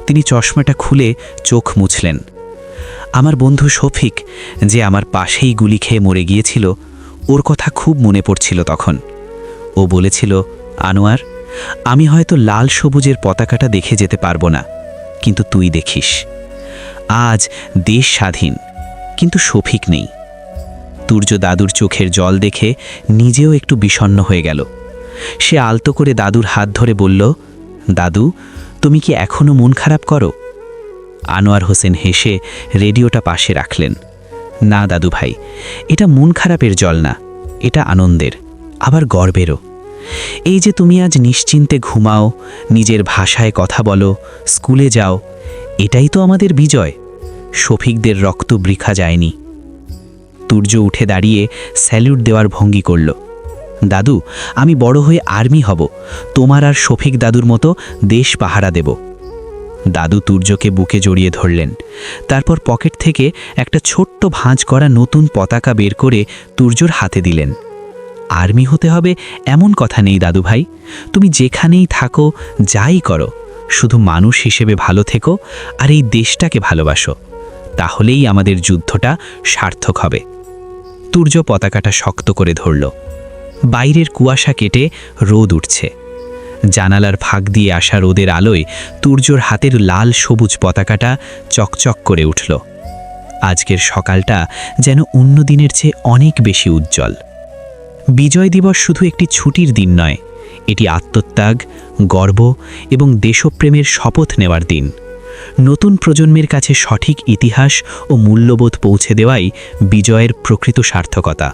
তিনি চশমাটা খুলে চোখ মুছলেন। আমার বন্ধু শফিক, যে আমার পাশেই গুলি খেয়ে মরে গিয়েছিল, ওর কথা খুব মনে পড়ছিল তখন। ও বলেছিল, আনোয়ার, আমি হয়তো লাল সবুজের পতাকাটা দেখে যেতে পারবো না, কিন্তু তুই দেখিস। আজ দেশ স্বাধীন, কিন্তু শফিক নেই। তুর্য দাদুর চোখের জল দেখে নিজেও একটু বিষণ্ণ হয়ে গেল। সে আলতো করে দাদুর হাত ধরে বলল, দাদু, তুমি কি এখনো মন খারাপ করো? আনোয়ার হোসেন হেসে রেডিওটা পাশে রাখলেন। না দাদু ভাই, এটা মন খারাপের জল না, এটা আনন্দের, আবার গর্বেরও। এই যে তুমি আজ নিশ্চিন্তে ঘুমাও, নিজের ভাষায় কথা বলো, স্কুলে যাও, এটাই তো আমাদের বিজয়। শফিকদের রক্ত বৃথা যায়নি। তুর্য উঠে দাঁড়িয়ে স্যালুট দেওয়ার ভঙ্গি করল। দাদু, আমি বড় হয়ে আর্মি হব, তোমার আর শফিক দাদুর মতো দেশ পাহারা দেব। দাদু তুর্যকে বুকে জড়িয়ে ধরলেন। তারপর পকেট থেকে একটা ছোট্ট ভাঁজ করা নতুন পতাকা বের করে তুর্যর হাতে দিলেন। আর্মি হতে হবে এমন কথা নেই দাদু ভাই, তুমি যেখানেই থাকো, যাই করো, শুধু মানুষ হিসেবে ভালো থেকো আর এই দেশটাকে ভালোবাসো, তাহলেই আমাদের যুদ্ধটা সার্থক হবে। তুর্য পতাকাটা শক্ত করে ধরল। বাইরের কুয়াশা কেটে রোদ উঠছে। জানালার ফাঁক দিয়ে আসা রোদের আলোয় তুর্যর হাতের লাল সবুজ পতাকাটা চকচক করে উঠল। আজকের সকালটা যেন অন্য দিনের চেয়ে অনেক বেশি উজ্জ্বল। বিজয় দিবস শুধু একটি ছুটির দিন নয়, এটি আত্মত্যাগ, গর্ব এবং দেশপ্রেমের শপথ নেওয়ার দিন। নতুন প্রজন্মের কাছে সঠিক ইতিহাস ও মূল্যবোধ পৌঁছে দেওয়াই বিজয়ের প্রকৃত সার্থকতা।